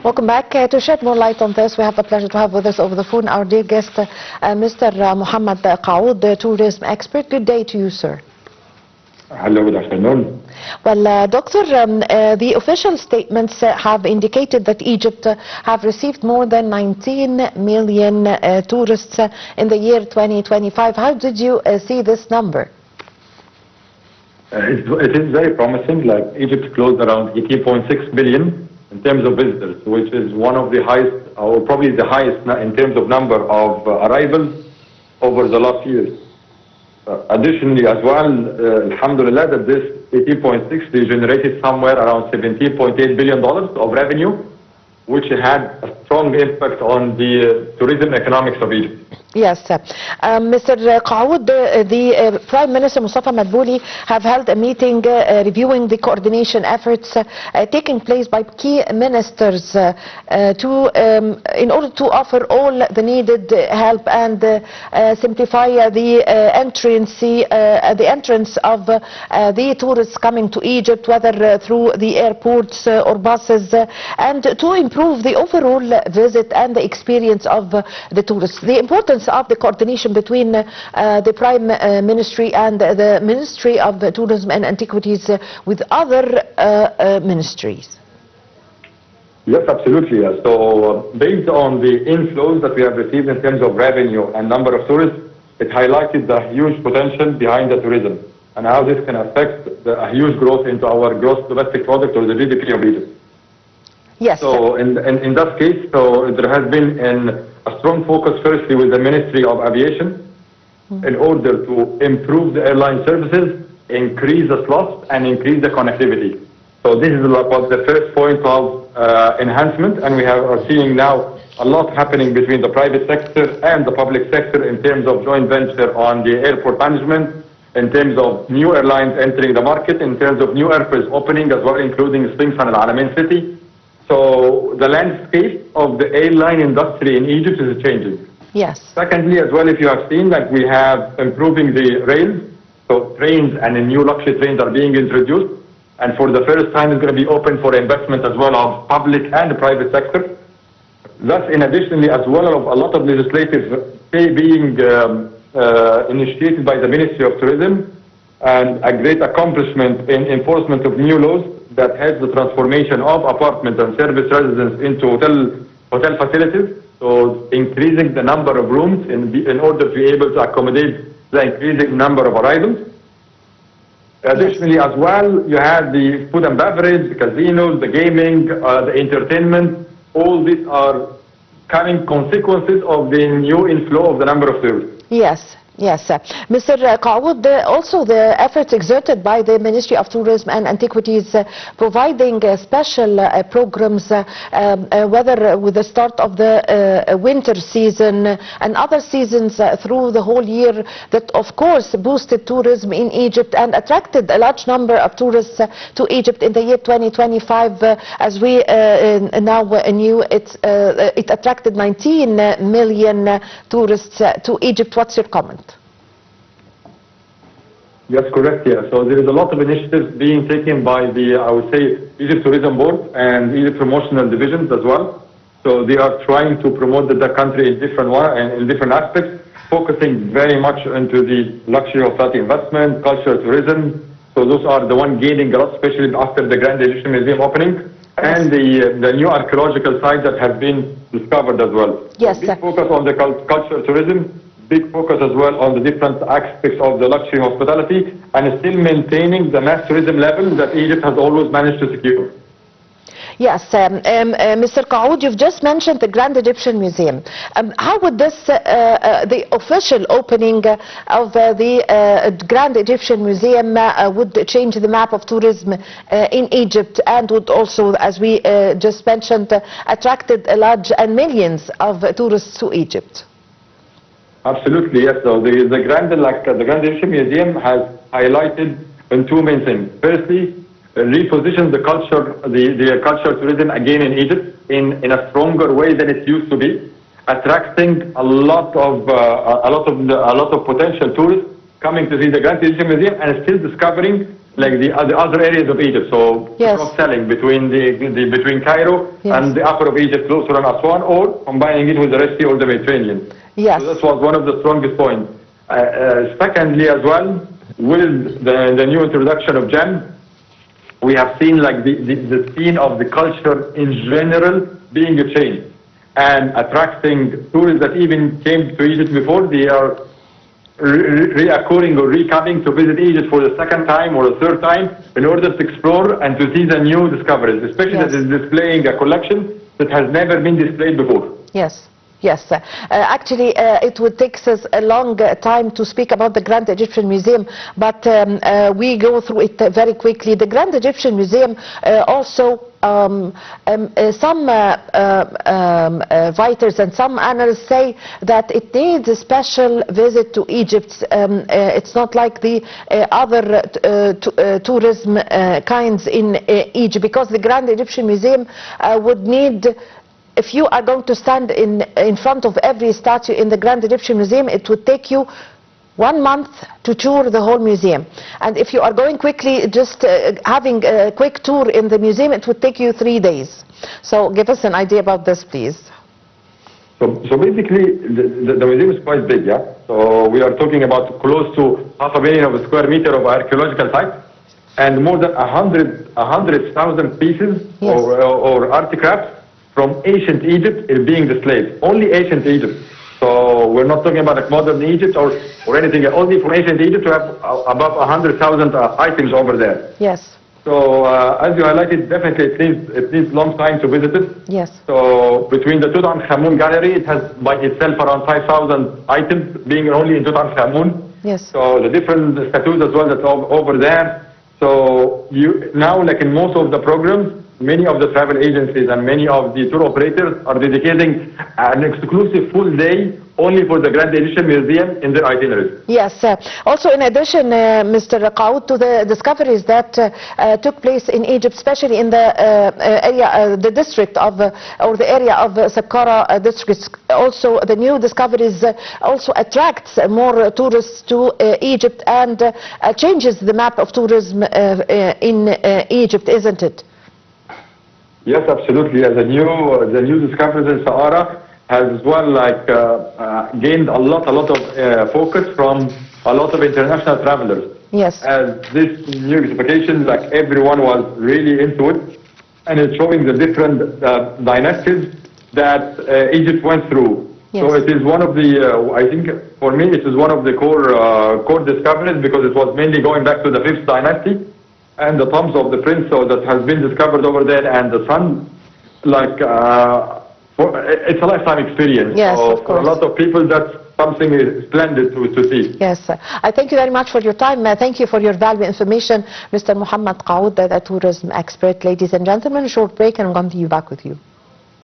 Welcome back. To shed more light on this, we have the pleasure to have with us over the phone our dear guest, Mr. Mohammed Qaoud, the tourism expert. Good day to you, sir. Hello, good afternoon. Well, Doctor, the official statements have indicated that Egypt have received more than 19 million tourists in the year 2025. How did you see this number? It is very promising. Like Egypt closed around 18.6 billion in terms of visitors, which is one of the highest, or probably the highest in terms of number of arrivals over the last years. Additionally, as well, alhamdulillah, that this 18.6, they generated somewhere around $17.8 billion of revenue, which had a strong impact on the tourism economics of Egypt. Yes, Mr. Qaoud, the Prime Minister Mustafa Madbouli have held a meeting reviewing the coordination efforts taking place by key ministers in order to offer all the needed help and simplify the entrance of the tourists coming to Egypt, whether through the airports or buses, and to improve the overall visit and the experience of the tourists. The importance of the coordination between the Prime Ministry and the Ministry of Tourism and Antiquities with other ministries. Yes, absolutely. So based on the inflows that we have received in terms of revenue and number of tourists, it highlighted the huge potential behind the tourism and how this can affect a huge growth into our gross domestic product or the GDP of Egypt. Yes. So in that case, so there has been a strong focus firstly with the Ministry of Aviation in order to improve the airline services, increase the slots and increase the connectivity. So this is was the first point of enhancement, and we are seeing now a lot happening between the private sector and the public sector in terms of joint venture on the airport management, in terms of new airlines entering the market, in terms of new airports opening as well, including Sphinx and Al-Alamein City. So the landscape of the airline industry in Egypt is changing. Yes. Secondly, as well, if you have seen, like we have improving the rails, so trains and the new luxury trains are being introduced, and for the first time it's going to be open for investment as well of public and the private sector. Thus, in additionally, as well, of a lot of legislative being initiated by the Ministry of Tourism, and a great accomplishment in enforcement of new laws that has the transformation of apartment and service residence into hotel facilities, so increasing the number of rooms in order to be able to accommodate the increasing number of arrivals. Additionally, as well, you have the food and beverage, the casinos, the gaming, the entertainment. All these are coming consequences of the new inflow of the number of tourists. Yes. Yes, Mr. Qaoud, also the efforts exerted by the Ministry of Tourism and Antiquities providing special programs, whether with the start of the winter season and other seasons through the whole year, that of course boosted tourism in Egypt and attracted a large number of tourists to Egypt in the year 2025. As we now knew, it attracted 19 million tourists to Egypt. What's your comment? Yes, correct. Yeah. So there is a lot of initiatives being taken by the, I would say, Egypt Tourism Board and Egypt Promotional Divisions as well. So they are trying to promote the country in different aspects, focusing very much into the luxury hospitality investment, cultural tourism. So those are the one gaining a lot, especially after the Grand Egyptian Museum opening and the new archaeological sites that have been discovered as well. Yes, so big focus on the cultural tourism. Big focus as well on the different aspects of the luxury hospitality and still maintaining the mass tourism level that Egypt has always managed to secure. Yes, Mr. Qaoud, you've just mentioned the Grand Egyptian Museum. How would this, the official opening of the Grand Egyptian Museum would change the map of tourism in Egypt, and would also, as we just mentioned, attracted a large and millions of tourists to Egypt? Absolutely, yes. So the Grand Egyptian Museum has highlighted in two main things. Firstly, reposition the cultural tourism again in Egypt in a stronger way than it used to be, attracting a lot of potential tourists coming to see the Grand Egyptian Museum and still discovering like the other areas of Egypt. So cross-selling between between Cairo and the upper of Egypt, Luxor and Aswan, or combining it with the Red Sea or the Mediterranean. Yes. So this was one of the strongest points. Secondly, as well, with the new introduction of GEM, we have seen like the scene of the culture in general being changed and attracting tourists that even came to Egypt before. They are reoccurring or recoming to visit Egypt for the second time or the third time in order to explore and to see the new discoveries, especially that is displaying a collection that has never been displayed before. Yes. Yes, actually it would take us a long time to speak about the Grand Egyptian Museum, but we go through it very quickly. The Grand Egyptian Museum also some writers and some analysts say that it needs a special visit to Egypt. It's not like the other tourism kinds in Egypt, because the Grand Egyptian Museum would need, if you are going to stand in front of every statue in the Grand Egyptian Museum, it would take you 1 month to tour the whole museum. And if you are going quickly, just having a quick tour in the museum, it would take you 3 days. So give us an idea about this, please. So basically, the museum is quite big, yeah? So we are talking about close to 500 million square meters of archaeological sites, and more than 100,000 pieces or artifacts from ancient Egypt is being displayed. Only ancient Egypt. So we're not talking about like modern Egypt or anything. Only from ancient Egypt, we have above 100,000 items over there. Yes. So as you highlighted, definitely it needs long time to visit it. Yes. So between the Tutankhamun gallery, it has by itself around 5,000 items being only in Tutankhamun. Yes. So the different statues as well that's over there. So you now, like in most of the programs, many of the travel agencies and many of the tour operators are dedicating an exclusive full day only for the Grand Egyptian Museum in their itineraries. Yes. Also, in addition, Mr. Qaoud, to the discoveries that took place in Egypt, especially in the area, the district of, or the area of Saqqara district, also the new discoveries also attracts more tourists to Egypt and changes the map of tourism in Egypt, isn't it? Yes, absolutely. The new discoveries in Sahara has as well gained a lot of focus from a lot of international travelers. Yes. As this new exhibition, like everyone was really into it, and it's showing the different dynasties that Egypt went through. Yes. So it is one of the, I think for me, it is one of the core discoveries, because it was mainly going back to the 5th dynasty. And the tombs of the prince that has been discovered over there, and the son, it's a lifetime experience. Yes, so of course. For a lot of people, that's something splendid to see. Yes, I thank you very much for your time. Thank you for your valuable information, Mr. Muhammad Qaoud, the tourism expert. Ladies and gentlemen, a short break, and I'm going to be back with you.